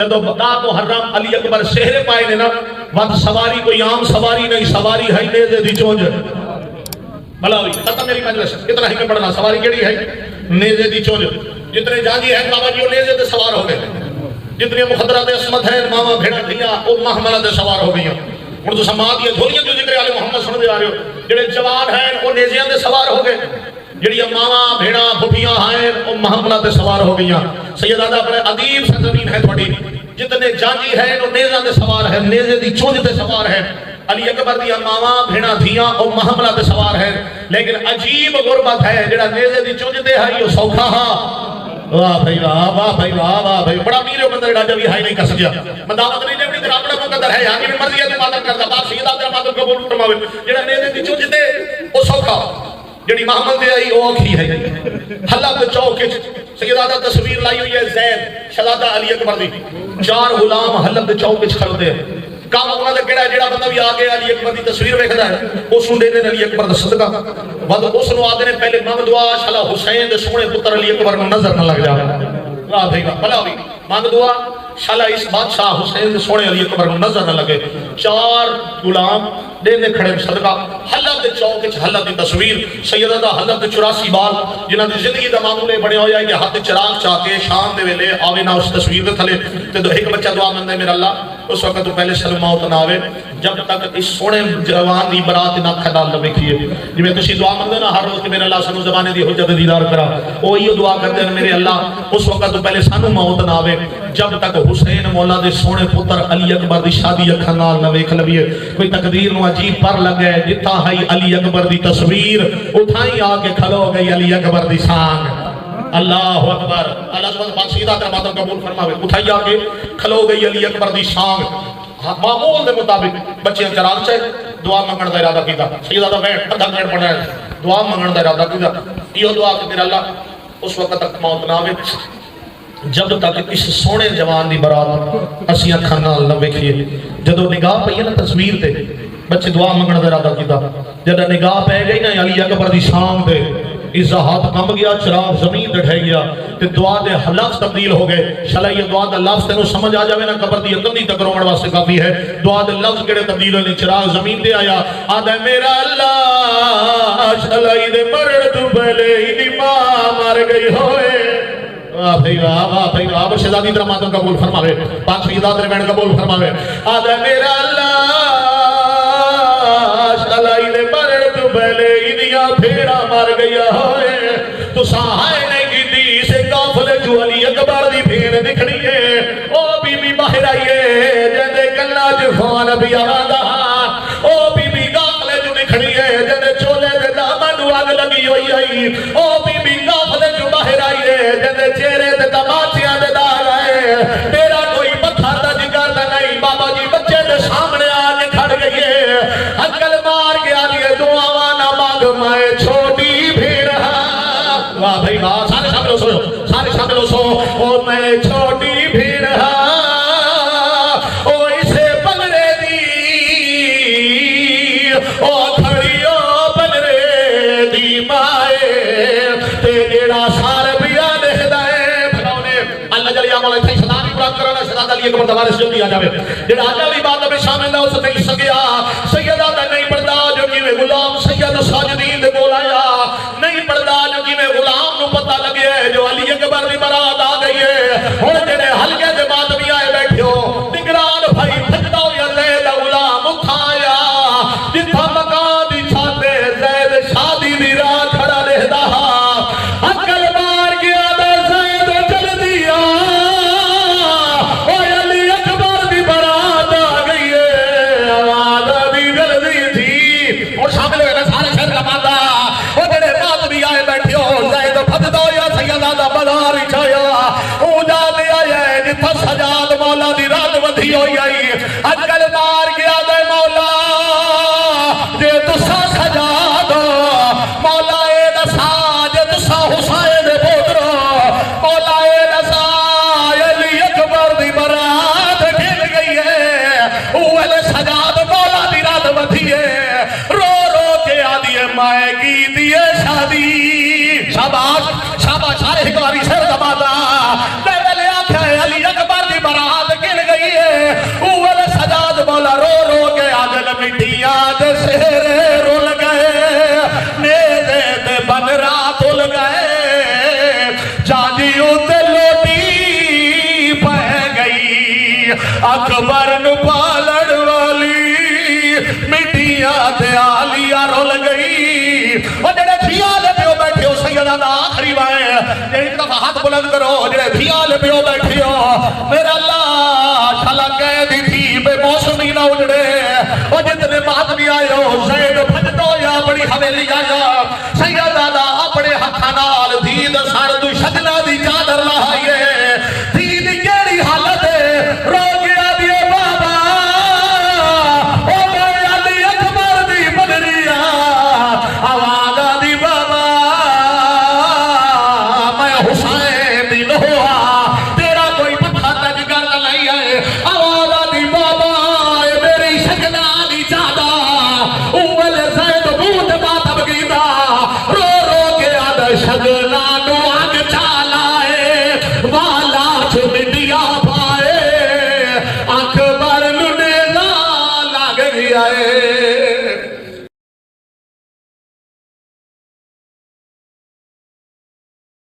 جدو بتا محرم علی اکبر شہر پائے نے نا ود سواری کوئی عام سواری نہیں، سواری ہے نیزے دی چونج. بھلا ہوئی ختم میری مجلس. کتنا ہی میں پڑھنا سواری کیڑی ہے؟ نیزے دی چونج. جتنے جانجی ہیں بابا جی وہ نیزے تے سوار ہو گئے. جتنی مخدرات عصمت ہیں ماما بھیڑا دھیاں وہ محملہ تے سوار ہو گئی ہیں. ہن تو سماعت یہ جھولیاں جو ذکر علی محمد سن دے آ رہے ہو جڑے جوان ہیں وہ نیزیاں تے سوار ہو گئے. جڑی ماما بھیڑا بھپیاں ہیں وہ محملہ تے سوار ہو گئی. سیدادہ بڑے عظیم سرزمین ہے تھوڑی. جتنے جانجی ہیں وہ نیزاں تے سوار ہیں، نیزے دی چونج تے سوار ہیں. علی اکبر دی ماواں بھیڑاں دھیاں او محملہ تے سوار ہیں. لیکن عجیب غربت ہے جڑا نیزے دی چونج تے ہے وہ سوکھا ہاں. واہ بھائی واہ، واہ بھائی واہ، واہ بھائی بڑا میرے بندر راجا بھی ہائی نہیں کس گیا. میں دعوت نہیں دیوڑی تیرا اپنا مقدر ہے یعنی مرضی ہے تو مادر کردا باپ سیدہ تیرا مادر قبول فرماوے. جڑا نیزے دی چونج تے او سوکھا، جڑی محمد دے آئی وہ اوکھی ہے. حلب چوک سیدادہ تصویر لائی ہوئی ہے زید شہزادہ علی اکبر دی. 4 غلام حلب چوک وچ کھڑوتے ہیں. کام انہاں دے کیڑا جڑا بندہ بھی آ کے علی اکبر دی تصویر ویکھدا ہے اس نوں دے دین علی اکبر دا صدقہ. ود اس نوں آدے نے پہلے منگ دعا شالا حسین دے سونے پتر علی اکبر نوں نظر نہ لگ جاوے. واہ بھائی واہ، بھلا ہوئی منگ دعا شالا اس بادشاہ حسین دے سونے علی اکبر نوں نظر نہ لگے. 4 غلام دے دے کھڑے صدقہ. حلب دے چوک وچ حلب دی تصویر سیدہ حلب دے 84 بال جنہاں دی زندگی دا معمول بنیا ہویا ہے کہ ہاتھ چراغ چا کے شام دے ویلے آوے نہ اس تصویر دے تھلے تے ایک بچہ دعا منگدا ہے میرا اللہ اس وقت تو پہلے سر موت نہ آوے جب تک اس سونے جوان دی برات نہ کھڈال نہ ویکھیے. جویں تسی دعا منگدے نا ہر روز کہ میرا اللہ سانو زمانے دی حجت دیدار کرا، او ایو دعا کردے ہیں میرے اللہ اس وقت تو پہلے سانو موت نہ آوے جب تک حسین مولا دے سونے پتر علی اکبر دی شادی اکھاں نال نہ ویکھ لویے. کوئی تقدیر نو عجیب پر لگے جتھا ہے علی اکبر دی تصویر اتھائی آ کے کھلو گئی علی اکبر دی شان. اللہ اکبر. اللہ سبحانہ پاک سیدہ تیرا ماتم قبول فرماوے. اتھائی آ کے کھلو گئی علی اکبر دی شان. معمول دے مطابق بچے چراغ چاہے دعا منگن دا ارادہ کیتا. سیدہ دا بیٹھ ادھا منٹ پڑھا ہے دعا منگن دا ارادہ کیتا. یہ دعا کہ میرا اللہ اس وقت تک موت نہ آوے جب تک اس سونے جوان دی برات اسی اکھاں نال نہ ویکھیے. جدو نگاہ پئی نا تصویر تے بچے دعا منگن دا ارادہ کیتا. جب نگاہ پہ گئی نا علی اکبر دی شان تے اس ہاتھ کم گیا چراغ زمین تے ڈھہ گیا تے دعا دے لفظ تبدیل ہو گئے. شالا یہ دعا دا لفظ تینوں سمجھ آ جاوے نا قبر دی اندھی تک رومن واسطے کافی ہے. دعا دے لفظ کیڑے تبدیل ہونے چراغ زمین تے آیا آدھا میرا اللہ شالا دے مرڑ تو پہلے دی ماں مر گئی ہوئے. واہ بھائی واہ، واہ بھائی واہ. شہزادی تیرا ماتم قبول فرماوے. پاک سیدہ تیرے بہن قبول فرماوے. آدھا میرا اللہ شالا دے مرڑ تو پہلے دیاں پھیڑا مر گیا ہوئے. تو سہائے نہیں کی دی سے کافلے جو علی اکبر دی پھیڑ دکھنی ہے او بی بی باہر آئیے جندے کلہ جفان بھی آدھا او بی بی کافلے جو دکھنی ہے جندے چولے دے دامن آگ لگی ہوئی آئی او بی بی کافلے جو باہر آئیے جندے چہرے دے تماچیاں دے دار آئے. تیرا کوئی پتھر دا جگر دا نہیں بابا جی بچے دے سامنے آگے کھڑ گئی ہے. عقل مار کے آگے دعاواں نہ مانگ میں چھوٹی بھیڑ ہاں. واہ بھائی واہ. سارے شامل ہو سو، سارے شامل ہو سو. او میں چھوٹی بھیڑ ہاں او اسے پگڑے دی او کھڑی او پگڑے دی مائے تے جیڑا سار بیا دکھدا ہے بھلاونے. اللہ جل یا مولا اتھائی صدا بھی پرات کرانا شہزادہ علی اکبر دوبارہ سے جلدی آ جاوے. جیڑا آجا بھی بات میں شامل ہے اس نہیں سکیا. سیدہ دا نہیں پڑھدا جو کہ میں غلام سید ساجدین دے بول آیا نہیں پڑھدا جو کہ میں غلام نو پتہ لگے جو علی اکبر دی برات آ گئی ہے. ہن جڑے حلقے دے بات بھی آئے بیٹھے ہو نگران بھائی بھجدا ہویا زید غلام اٹھایا جتھا مکان دی چھاتے زید شادی دی راہ کھڑا رہدا. عقل مار گیا تے زید جلدی آ او علی اکبر دی برات آ گئی ہے. آواز بھی جلدی تھی اور شامل ہوئے سارے شہر کا مادا وہ جڑے بات بھی آئے بیٹھے ہو زید بھجدا ہویا سیدہ دا بازار چھایا او جا لے آیا جتھا سجا دے سہرے رول گئے نیزے دے بنرا تل گئے جانیوں تے لوٹی پہ گئی اکبر نو پالڑ والی مٹیاں تے آلیاں رول گئی اور جڑے دھیال پیو بیٹھے ہو سیدہ دا آخری وائے ایک دفعہ ہاتھ بلند کرو جڑے دھیال پیو بیٹھے ہو میرا اللہ شالا کہہ دی تھی بے موسمی نہ اجڑے اور جتنے بات بھی آئے ہو زید بھجتو یا بڑی حویلی آیا سیدہ دا اپنے ہتھانال دید سار دو شجنا دی چادر لہائیے دید کیڑی حالت ہے رو گیا دیے بابا او میں علی اکبر دی بنریا آوازہ دی بابا میں حسین دی نہوا تیرا کوئی پتھا تج کر نہیں ہے آوازہ دی بابا میری شجنا دی چادر اول زید بود باتب گیدہ رو رو کے آدھ شجنا نو آگ چالائے والا چھمٹیا پائے اکبر نو نیزہ لگ گیا ہے